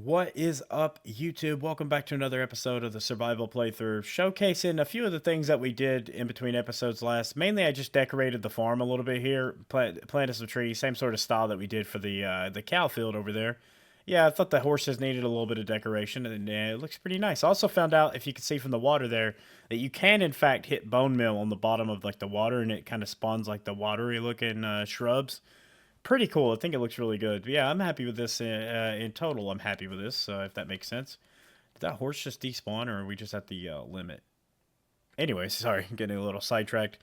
What is up, YouTube? Welcome back to another episode of the Survival Playthrough, showcasing a few of the things that we did in between episodes last. Mainly, I just decorated the farm a little bit here, planted some trees, same sort of style that we did for the cow field over there. Yeah, I thought the horses needed a little bit of decoration, and it looks pretty nice. I also found out, if you can see from the water there, that you can in fact hit bone meal on the bottom of like the water, and it kind of spawns like the watery looking shrubs. Pretty cool. I think it looks really good. But yeah, I'm happy with this. In total, I'm happy with this. If that makes sense. Did that horse just despawn, or are we just at the limit? Anyways, sorry, getting a little sidetracked.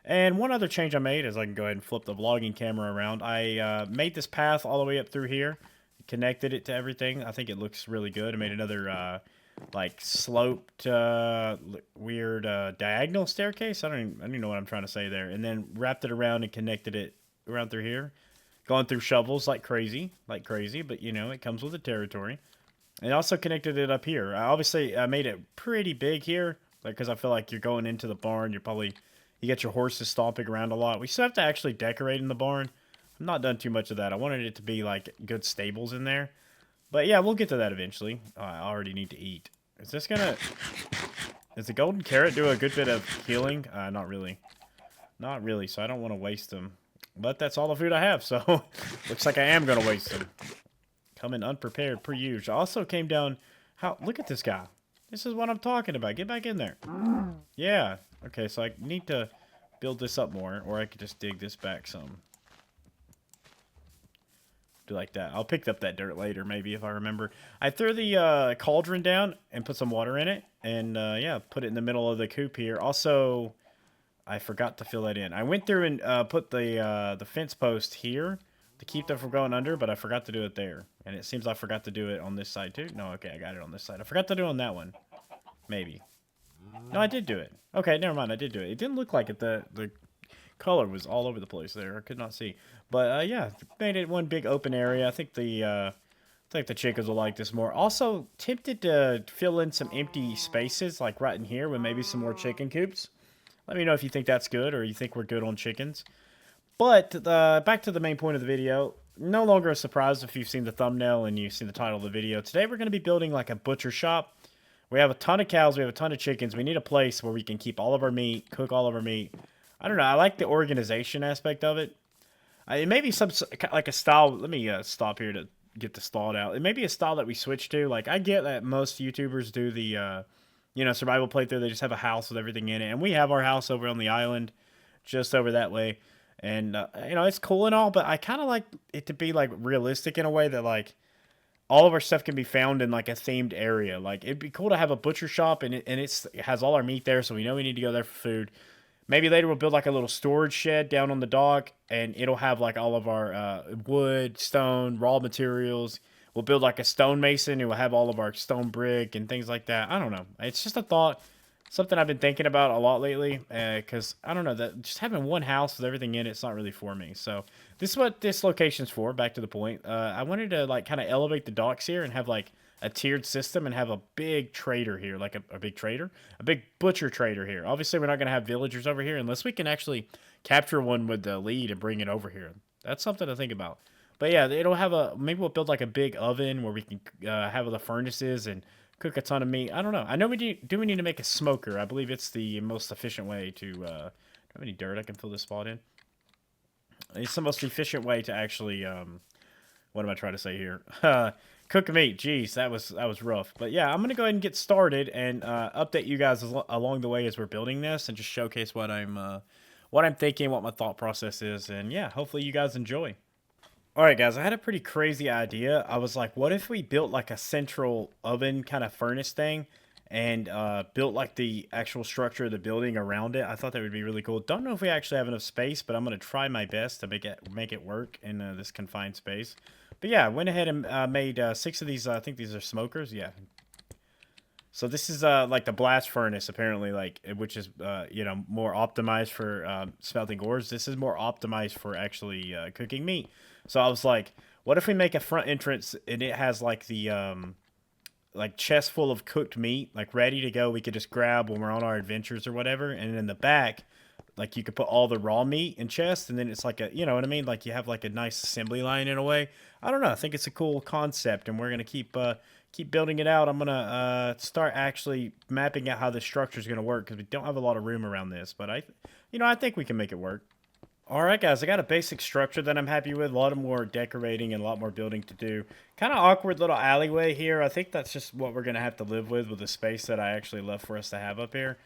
And one other change I made is I can go ahead and flip the vlogging camera around. I made this path all the way up through here, connected it to everything. I think it looks really good. I made another like sloped, weird diagonal staircase. I don't even know what I'm trying to say there. And then wrapped it around and connected it around through here. Going through shovels like crazy, but you know, it comes with the territory. And also connected it up here. Obviously, I made it pretty big here, like because I feel like you're going into the barn. You get your horses stomping around a lot. We still have to actually decorate in the barn. I'm not done too much of that. I wanted it to be like good stables in there. But yeah, we'll get to that eventually. I already need to eat. Is this gonna... Does the golden carrot do a good bit of healing? Not really. Not really, so I don't want to waste them. But that's all the food I have, so looks like I am going to waste them. Coming unprepared per usual. Also came down... Look at this guy. This is what I'm talking about. Get back in there. Yeah. Okay, so I need to build this up more, or I could just dig this back some. Do like that. I'll pick up that dirt later, maybe, if I remember. I threw the cauldron down and put some water in it, and yeah, put it in the middle of the coop here. Also... I forgot to fill that in. I went through and put the fence post here to keep them from going under, but I forgot to do it there. And it seems I forgot to do it on this side too. No, okay, I got it on this side. I forgot to do it on that one. Maybe. No, I did do it. Okay, never mind. I did do it. It didn't look like it. The color was all over the place there. I could not see. But yeah, made it one big open area. I think the chickens will like this more. Also, tempted to fill in some empty spaces, like right in here, with maybe some more chicken coops. Let me know if you think that's good or you think we're good on chickens. But back to the main point of the video. No longer a surprise if you've seen the thumbnail and you've seen the title of the video. Today we're going to be building like a butcher shop. We have a ton of cows. We have a ton of chickens. We need a place where we can keep all of our meat, cook all of our meat. I don't know. I like the organization aspect of it. It may be some like a style. Let me stop here to get this thought out. It may be a style that we switch to. Like I get that most YouTubers do the... survival playthrough, they just have a house with everything in it. And we have our house over on the island, just over that way. And, it's cool and all, but I kind of like it to be, like, realistic in a way that, like, all of our stuff can be found in, like, a themed area. Like, it'd be cool to have a butcher shop, and it has all our meat there, so we know we need to go there for food. Maybe later we'll build, like, a little storage shed down on the dock, and it'll have, like, all of our wood, stone, raw materials. We'll build like a stonemason who will have all of our stone brick and things like that. I don't know. It's just a thought, something I've been thinking about a lot lately. Because I don't know, that just having one house with everything in it's not really for me. So this is what this location's for. Back to the point. I wanted to like kind of elevate the docks here and have like a tiered system and have a big trader here, like a big trader, a big butcher trader here. Obviously, we're not going to have villagers over here unless we can actually capture one with the lead and bring it over here. That's something to think about. But yeah, it'll have maybe we'll build like a big oven where we can have the furnaces and cook a ton of meat. I don't know. I know we need to make a smoker. I believe it's the most efficient way to, do I have any dirt I can fill this spot in? It's the most efficient way to actually, what am I trying to say here? Cook meat. Jeez, that was rough. But yeah, I'm going to go ahead and get started and update you guys along the way as we're building this and just showcase what I'm thinking, what my thought process is. And yeah, hopefully you guys enjoy. Alright guys, I had a pretty crazy idea. I was like, what if we built like a central oven kind of furnace thing and built like the actual structure of the building around it? I thought that would be really cool. Don't know if we actually have enough space, but I'm going to try my best to make it work in this confined space. But yeah, I went ahead and made 6 of these. I think these are smokers. Yeah. So this is like the blast furnace apparently, like which is more optimized for smelting ores. This is more optimized for actually cooking meat. So I was like, what if we make a front entrance and it has like the like chest full of cooked meat, like ready to go. We could just grab when we're on our adventures or whatever. And in the back, like you could put all the raw meat in chests, and then it's like a, you know what I mean? Like you have like a nice assembly line in a way. I don't know. I think it's a cool concept, and we're gonna keep building it out. I'm gonna start actually mapping out how the structure is gonna work because we don't have a lot of room around this, but I think we can make it work. All right, guys, I got a basic structure that I'm happy with. A lot of more decorating and a lot more building to do. Kind of awkward little alleyway here. I think that's just what we're going to have to live with the space that I actually left for us to have up here.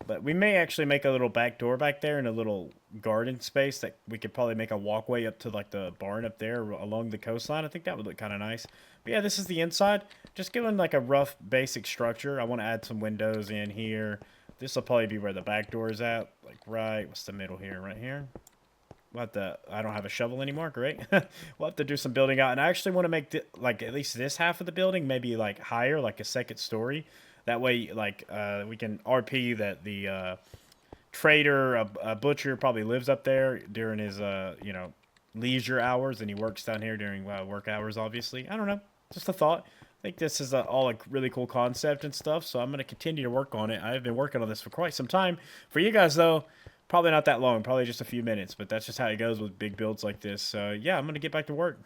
But we may actually make a little back door back there and a little garden space that we could probably make a walkway up to like the barn up there along the coastline. I think that would look kind of nice. But yeah, this is the inside. Just giving like a rough basic structure. I want to add some windows in here. This will probably be where the back door is at. Like right, what's the middle here? Right here. I don't have a shovel anymore. Great. We'll have to do some building out. And I actually want to make, like, at least this half of the building maybe, like, higher, like a second story. That way, like, we can RP that the trader, a butcher, probably lives up there during his, leisure hours. And he works down here during work hours, obviously. I don't know. Just a thought. I think this is all a really cool concept and stuff. So I'm going to continue to work on it. I've been working on this for quite some time. For you guys, though, probably not that long, probably just a few minutes, but that's just how it goes with big builds like this. So yeah, I'm going to get back to work.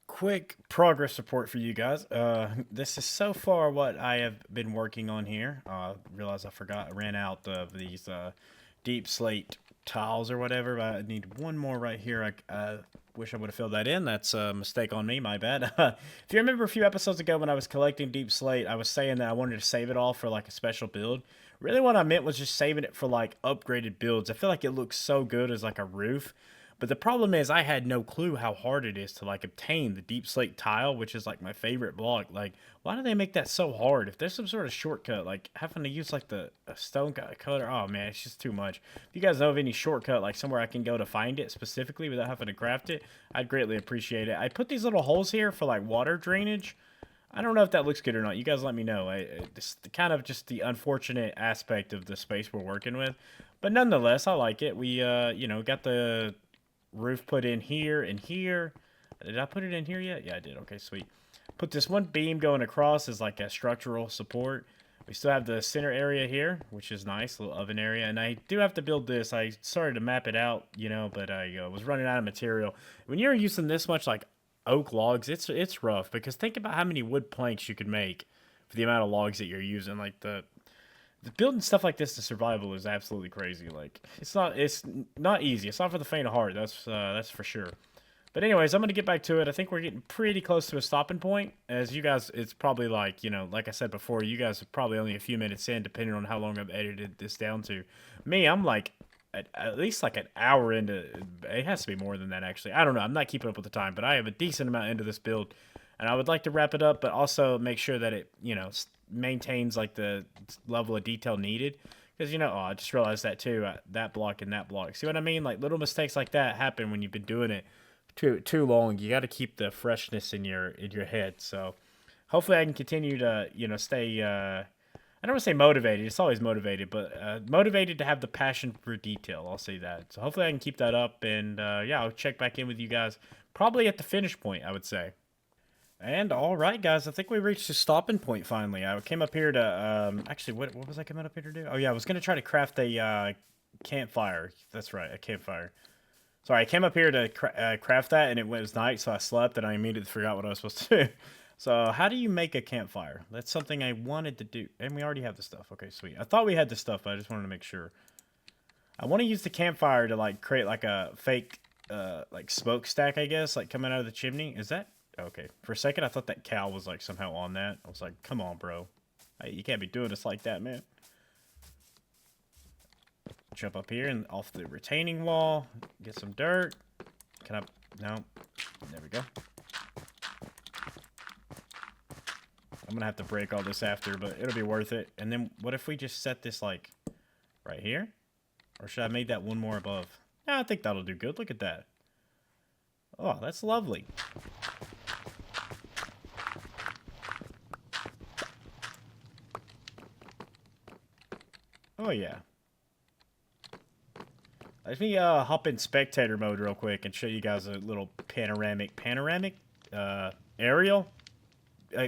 Quick progress report for you guys. This is so far what I have been working on here. Realize I ran out of these deep slate tiles or whatever. I need one more right here. I wish I would have filled that in. That's a mistake on me, my bad. If you remember a few episodes ago when I was collecting deep slate, I was saying that I wanted to save it all for like a special build. Really what I meant was just saving it for like upgraded builds. I feel like it looks so good as like a roof. But the problem is I had no clue how hard it is to like obtain the deep slate tile, which is like my favorite block. Like, why do they make that so hard? If there's some sort of shortcut, like having to use like the stone cutter, oh man, it's just too much. If you guys know of any shortcut, like somewhere I can go to find it specifically without having to craft it, I'd greatly appreciate it. I put these little holes here for like water drainage. I don't know if that looks good or not. You guys let me know. It's kind of just the unfortunate aspect of the space we're working with. But nonetheless, I like it. We, got the roof put in here and here. Did I put it in here yet? Yeah, I did. Okay, sweet. Put this one beam going across as like a structural support. We still have the center area here, which is nice, little oven area. And I do have to build this. I started to map it out, but I was running out of material. When you're using this much like oak logs, it's rough because think about how many wood planks you could make for the amount of logs that you're using. Like the building stuff like this to survival is absolutely crazy. Like it's not easy. It's not for the faint of heart. That's for sure. But anyways, I'm gonna get back to it. I think we're getting pretty close to a stopping point. As you guys, it's probably like like I said before, you guys are probably only a few minutes in, depending on how long I've edited this down to. Me, I'm like at least like an hour into. It has to be more than that, actually. I don't know. I'm not keeping up with the time, but I have a decent amount into this build, and I would like to wrap it up, but also make sure that it maintains like the level of detail needed. Because I just realized that too. That block and that block. See what I mean? Like little mistakes like that happen when you've been doing it too long. You got to keep the freshness in your head. So hopefully I can continue to stay. I don't want to say motivated. It's always motivated, but motivated to have the passion for detail. I'll say that. So hopefully I can keep that up, and yeah, I'll check back in with you guys probably at the finish point, I would say. And all right, guys, I think we reached the stopping point finally. I came up here to actually, what was I coming up here to do? Oh yeah, I was gonna try to craft a campfire. That's right, a campfire. Sorry, I came up here to craft that, and it was night, so I slept, and I immediately forgot what I was supposed to do. So how do you make a campfire? That's something I wanted to do. And we already have the stuff. Okay, sweet. I thought we had the stuff, but I just wanted to make sure. I want to use the campfire to, like, create, like, a fake, like, smokestack, I guess, like, coming out of the chimney. Is that? Okay. For a second, I thought that cow was, like, somehow on that. I was like, come on, bro. Hey, you can't be doing this like that, man. Jump up here and off the retaining wall. Get some dirt. Can I? No. There we go. I'm gonna have to break all this after, but it'll be worth it. And then what if we just set this like right here? Or should I make that one more above? Yeah, I think that'll do good. Look at that. Oh, that's lovely. Oh yeah. Let me hop in spectator mode real quick and show you guys a little panoramic aerial.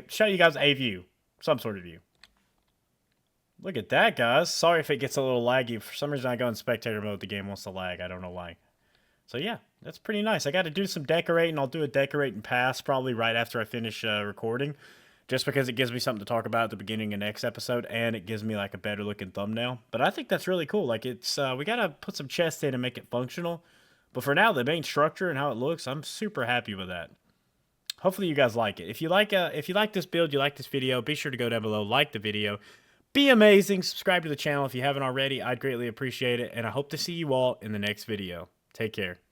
Show you guys a view, some sort of view. Look at that, guys. Sorry if it gets a little laggy. For some reason, I go in spectator mode. The game wants to lag. I don't know why. So yeah, that's pretty nice. I got to do some decorating. I'll do a decorate and pass probably right after I finish recording, just because it gives me something to talk about at the beginning of next episode, and it gives me like a better looking thumbnail. But I think that's really cool. Like it's we gotta put some chests in and make it functional. But for now, the main structure and how it looks, I'm super happy with that. Hopefully you guys like it. If you like this build, you like this video, be sure to go down below, like the video. Be amazing. Subscribe to the channel if you haven't already. I'd greatly appreciate it. And I hope to see you all in the next video. Take care.